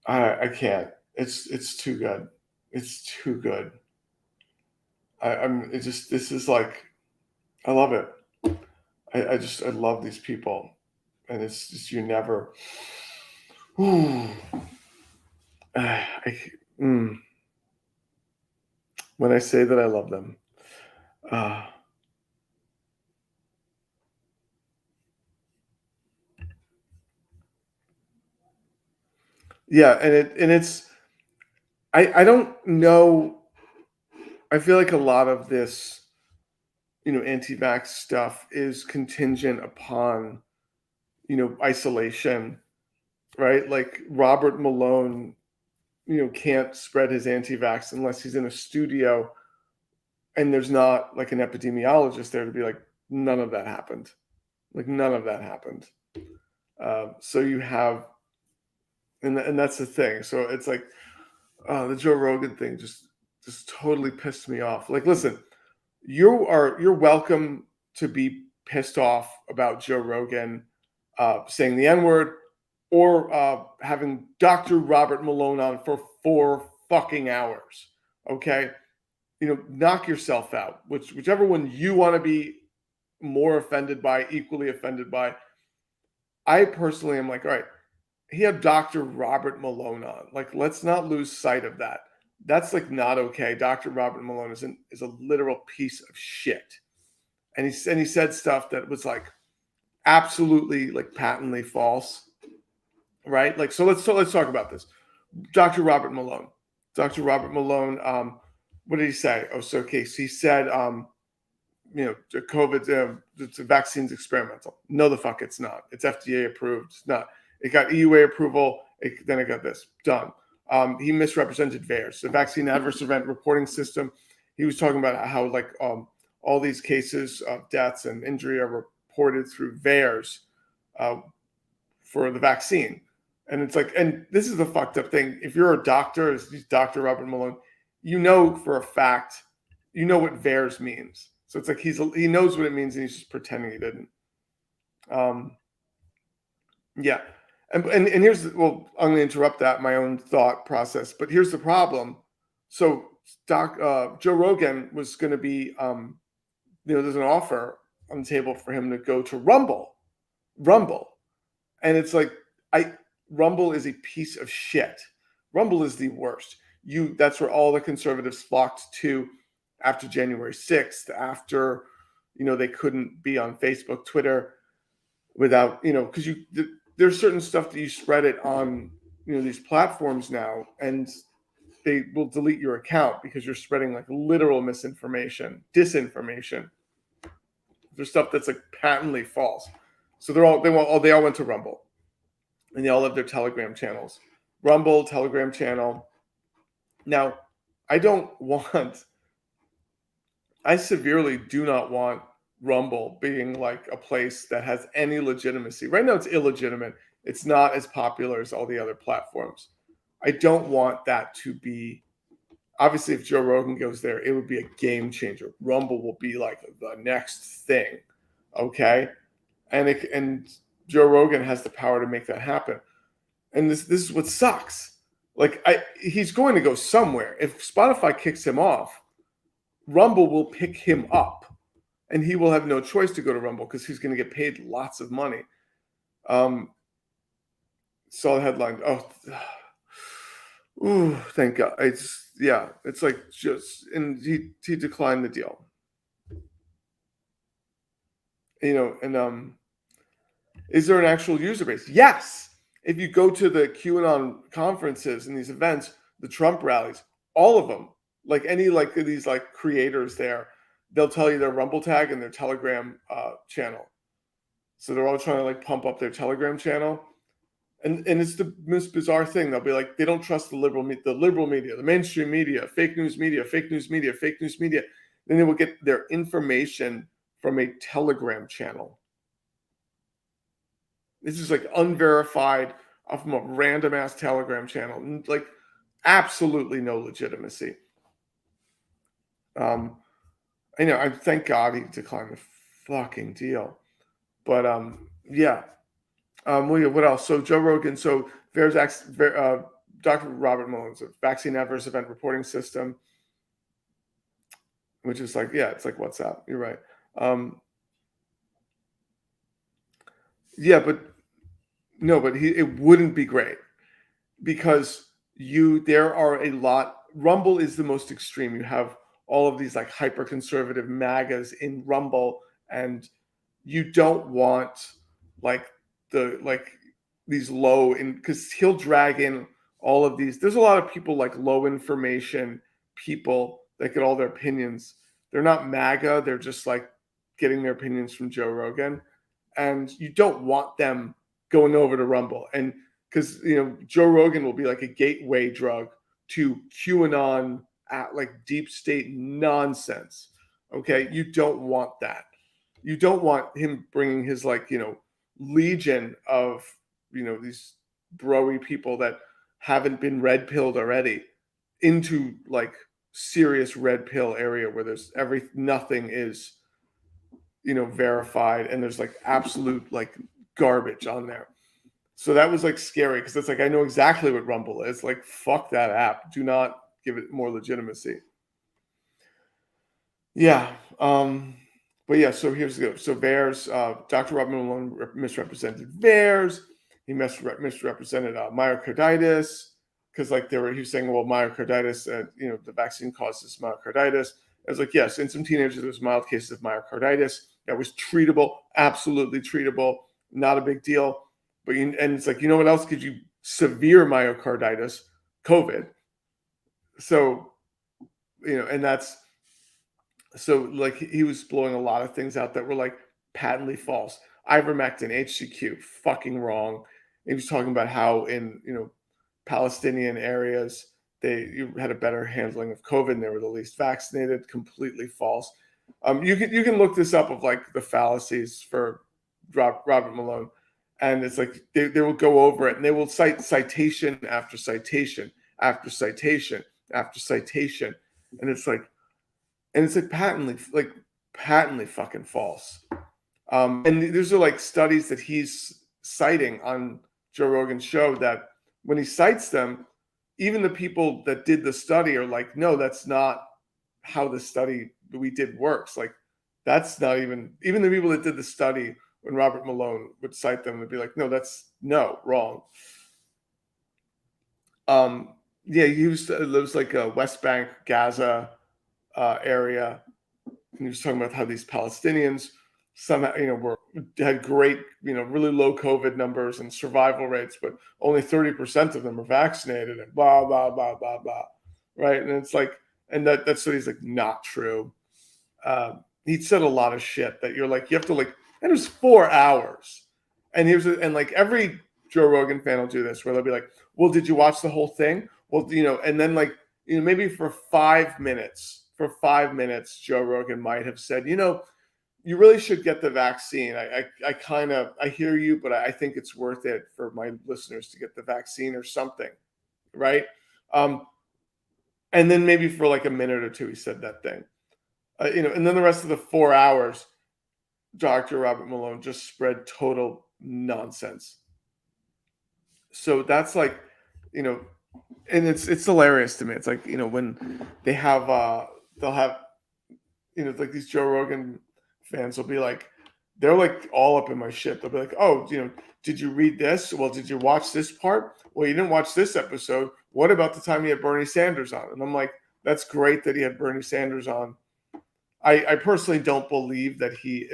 I can't. It's too good. It's too good. This is like, I love it. I love these people, and it's just you never. When I say that I love them, yeah, and it's I don't know. I feel like a lot of this, anti-vax stuff is contingent upon, isolation, right? Like Robert Malone, can't spread his anti-vax unless he's in a studio and there's not like an epidemiologist there to be like, none of that happened. Like none of that happened. So you have, and that's the thing. So it's like, the Joe Rogan thing just totally pissed me off. Like, listen, you're welcome to be pissed off about Joe Rogan saying the N-word or having Dr. Robert Malone on for 4 fucking hours. Okay, knock yourself out. Whichever one you want to be more offended by, equally offended by. I personally am like, all right, he had Dr. Robert Malone on. Like, let's not lose sight of that. That's like not okay. Dr. Robert Malone is a literal piece of shit, and he said stuff that was like absolutely like patently false, right? Like, so let's talk about this. Dr. Robert Malone. What did he say? Oh, so okay. So he said, COVID, the vaccine's experimental. No, the fuck, it's not. It's FDA approved. It's not. It got EUA approval. Then it got this done. He misrepresented VAERS, the Vaccine Adverse Event Reporting System. He was talking about how like all these cases of deaths and injury are reported through VAERS for the vaccine. And it's like, and this is the fucked up thing. If you're a doctor, as Dr. Robert Malone, for a fact, what VAERS means. So it's like he knows what it means, and he's just pretending he didn't. Yeah. And here's I'm going to interrupt my own thought process, but here's the problem. So Joe Rogan was going to be, there's an offer on the table for him to go to Rumble, and it's like Rumble is a piece of shit. Rumble is the worst. That's where all the conservatives flocked to after January 6th, after they couldn't be on Facebook, Twitter without because there's certain stuff that you spread it on, these platforms now, and they will delete your account because you're spreading like literal misinformation, disinformation. There's stuff that's like patently false. So they all went to Rumble, and they all have their Telegram channels. Rumble, Telegram channel. Now, I severely do not want Rumble being like a place that has any legitimacy. Right now it's illegitimate. It's not as popular as all the other platforms. I don't want that to be, obviously if Joe Rogan goes there, it would be a game changer. Rumble will be like the next thing. Okay. And Joe Rogan has the power to make that happen. And this is what sucks. Like he's going to go somewhere. If Spotify kicks him off, Rumble will pick him up. And he will have no choice to go to Rumble because he's going to get paid lots of money. Saw the headline. Oh, ooh, thank God. It's like just, and he declined the deal. And is there an actual user base? Yes. If you go to the QAnon conferences and these events, the Trump rallies, all of them, like any like these like creators there, they'll tell you their Rumble tag and their Telegram channel. So they're all trying to like pump up their Telegram channel. And it's the most bizarre thing. They'll be like, they don't trust the liberal media, the mainstream media, fake news media. Then they will get their information from a Telegram channel. This is like unverified from a random ass Telegram channel, like absolutely no legitimacy. I thank God he declined the fucking deal. But yeah. What else? So Joe Rogan. So Dr. Robert Malone's a vaccine adverse event reporting system, which is like, yeah, it's like WhatsApp. You're right. Yeah, but no, but it wouldn't be great because there are a lot. Rumble is the most extreme. You have all of these like hyper conservative MAGAs in Rumble, and you don't want like these low in, because he'll drag in all of these. There's a lot of people like low information people that get all their opinions. They're not MAGA. They're just like getting their opinions from Joe Rogan, and you don't want them going over to Rumble. And because Joe Rogan will be like a gateway drug to QAnon like deep state nonsense. Okay, you don't want that. You don't want him bringing his like legion of these broy people that haven't been red pilled already into like serious red pill area where there's nothing is verified, and there's like absolute like garbage on there. So that was like scary because it's like I know exactly what Rumble is. Like fuck that app. Do not give it more legitimacy. Yeah. But yeah, so here's the go. So VAERS, Dr. Robert Malone misrepresented VAERS. He misrepresented myocarditis because like he was saying, well, myocarditis, the vaccine causes myocarditis. I was like, yes, in some teenagers, there's mild cases of myocarditis that was treatable, absolutely treatable, not a big deal. But and it's like, what else gives you severe myocarditis? COVID. So, and that's. So like he was blowing a lot of things out that were like patently false. Ivermectin, HCQ, fucking wrong. He was talking about how in Palestinian areas you had a better handling of COVID and they were the least vaccinated. Completely false. You can look this up of like the fallacies for Robert Malone, and it's like they will go over it and they will cite citation after citation after citation after citation, and it's like patently fucking false. And these are like studies that he's citing on Joe Rogan's show that when he cites them, even the people that did the study are like, no, that's not how the study that we did works. Like that's not even the people that did the study when Robert Malone would cite them would be like, no, wrong. Yeah, he lives like a West Bank, Gaza area. And he was talking about how these Palestinians somehow, had great, really low COVID numbers and survival rates, but only 30% of them are vaccinated and blah, blah, blah, blah, blah. Right. And it's like, and that study's like not true. He said a lot of shit that you're like, you have to like, and it was 4 hours. And and like every Joe Rogan fan will do this where they'll be like, well, did you watch the whole thing? Well, and then like, maybe for 5 minutes, Joe Rogan might have said, you really should get the vaccine. I hear you, but I think it's worth it for my listeners to get the vaccine or something. Right. And then maybe for like a minute or two, he said that thing, and then the rest of the 4 hours, Dr. Robert Malone just spread total nonsense. So that's like, and it's hilarious to me. It's like, when they have, they'll have, like these Joe Rogan fans will be like, they're like all up in my shit. They'll be like, oh, did you read this? Well, did you watch this part? Well, you didn't watch this episode. What about the time he had Bernie Sanders on? And I'm like, that's great that he had Bernie Sanders on. I personally don't believe that he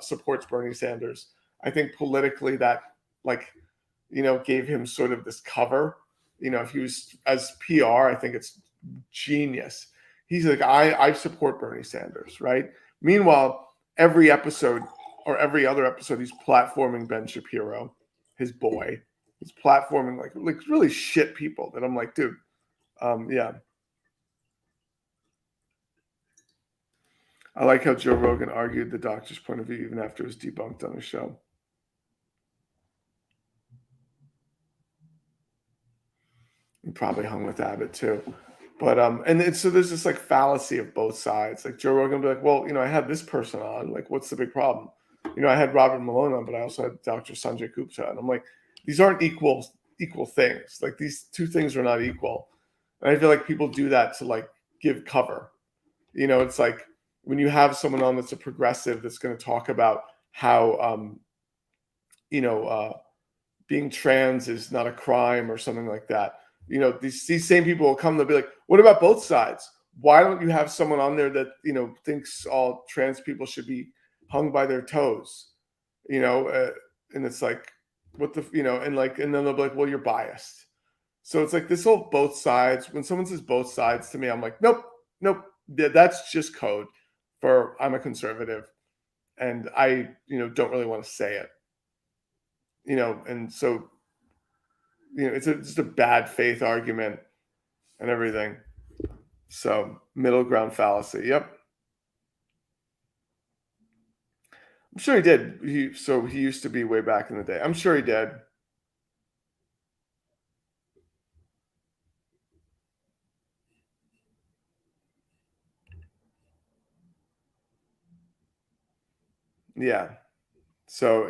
supports Bernie Sanders. I think politically that, like, gave him sort of this cover. If he was as PR, I think it's genius. He's like, I support Bernie Sanders, right? Meanwhile, every episode or every other episode, he's platforming Ben Shapiro, his boy. He's platforming like really shit people that I'm like, dude, yeah. I like how Joe Rogan argued the doctor's point of view even after it was debunked on his show. He probably hung with Abbott too. But so there's this like fallacy of both sides. Like Joe Rogan will be like, well, I had this person on. Like, what's the big problem? I had Robert Malone on, but I also had Dr. Sanjay Gupta. And I'm like, these aren't equal things. Like, these two things are not equal. And I feel like people do that to like give cover. It's like when you have someone on that's a progressive that's going to talk about how being trans is not a crime or something like that. These same people will come, they'll be like, what about both sides? Why don't you have someone on there that, thinks all trans people should be hung by their toes? And it's like, what the, and then they'll be like, well, you're biased. So it's like this whole both sides. When someone says both sides to me, I'm like, nope. That's just code for I'm a conservative. And I, don't really want to say it. And so, it's just a bad faith argument and everything. So middle ground fallacy. Yep. I'm sure he did. He used to be way back in the day. I'm sure he did. Yeah. So,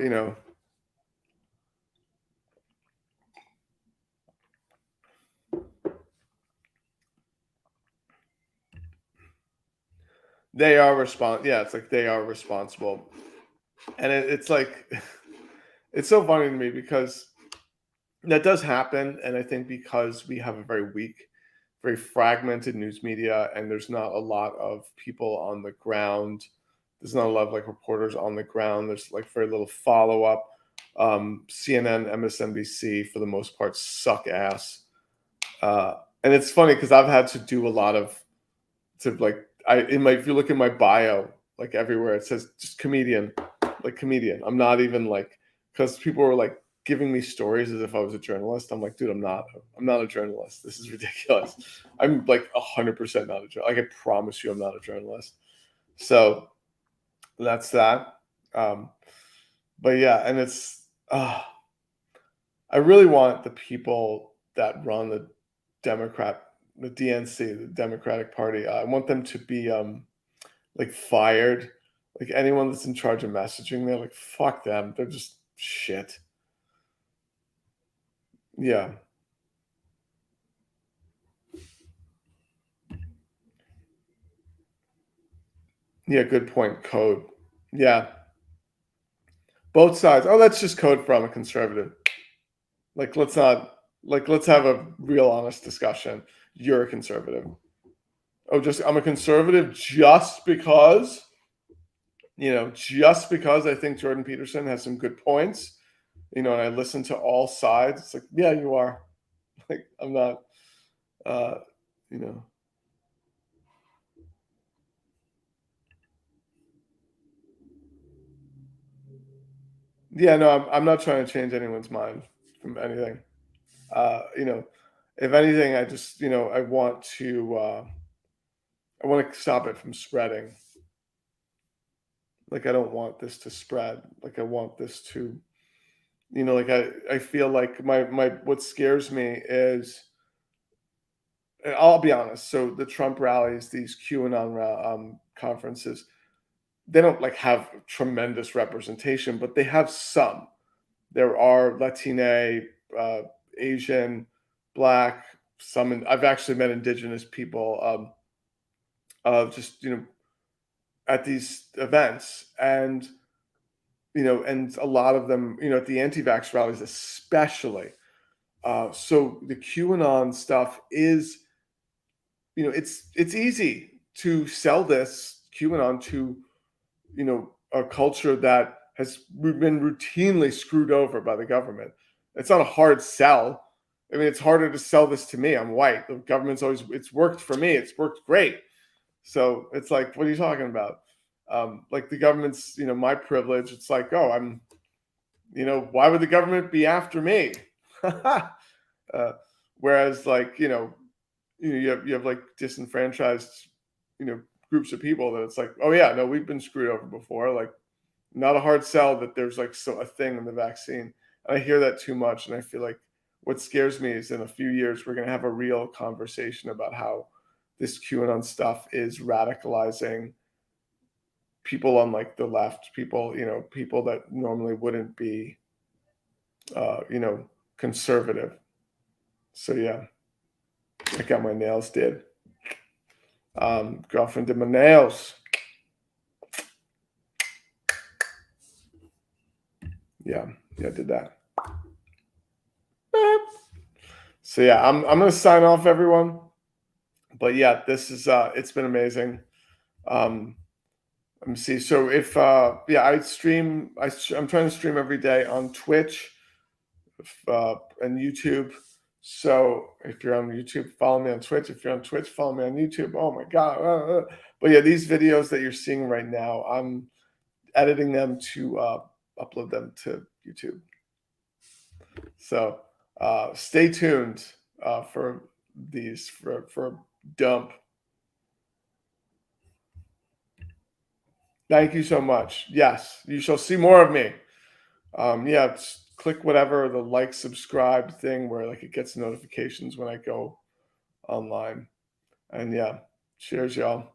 they are yeah, it's like they are responsible. And it's like, it's so funny to me because that does happen. And I think because we have a very weak, very fragmented news media, and there's not a lot of people on the ground. There's not a lot of like reporters on the ground. There's like very little follow up. CNN, MSNBC, for the most part, suck ass. And it's funny because I've had to do a lot of, if you look at my bio, like everywhere, it says just comedian. I'm not even like, because people were like giving me stories as if I was a journalist. I'm like, dude, I'm not a journalist. This is ridiculous. I'm like 100% not a journalist. Like, I promise you I'm not a journalist. So that's that. But yeah, and it's, I really want the people that run the DNC, the Democratic Party. I want them to be like fired. Like, anyone that's in charge of messaging, they're like, fuck them. They're just shit. Yeah. Yeah, good point. Code. Yeah. Both sides. Oh, that's just code for I'm a conservative. Like, let's have a real honest discussion. You're a conservative. Oh, I'm a conservative just because, just because I think Jordan Peterson has some good points, and I listen to all sides. It's like, yeah, you are. Like, I'm not, you know. Yeah, no, I'm not trying to change anyone's mind from anything. If anything, I just, I want to stop it from spreading. Like, I don't want this to spread. Like, I want this to, like, I feel like what scares me is, and I'll be honest. So the Trump rallies, these QAnon conferences, they don't like have tremendous representation, but they have some. There are Latina, Asian, Black, some. I've actually met Indigenous people, just at these events, and and a lot of them, at the anti-vax rallies especially. So the QAnon stuff is, it's easy to sell this QAnon to, a culture that has been routinely screwed over by the government. It's not a hard sell. I mean, it's harder to sell this to me. I'm white. The government's it's worked for me. It's worked great. So it's like, what are you talking about? Like the government's, my privilege. It's like, oh, I'm, why would the government be after me? Whereas like, you have like disenfranchised, groups of people that it's like, oh yeah, no, we've been screwed over before. Like, not a hard sell that there's like a thing in the vaccine. And I hear that too much. And I feel like what scares me is in a few years, we're going to have a real conversation about how this QAnon stuff is radicalizing people on like the left, people that normally wouldn't be, conservative. So yeah, I got my nails did. Girlfriend did my nails. Yeah, I did that. So yeah, I'm gonna sign off, everyone. But yeah, this is it's been amazing. Let me see. So if I stream. I'm trying to stream every day on Twitch, and YouTube. So if you're on YouTube, follow me on Twitch. If you're on Twitch, follow me on YouTube. Oh my God. But yeah, these videos that you're seeing right now, I'm editing them to upload them to YouTube. So stay tuned for these for dump. Thank you so much. Yes, you shall see more of me. Click whatever the like, subscribe thing where like it gets notifications when I go online. And yeah, cheers, y'all.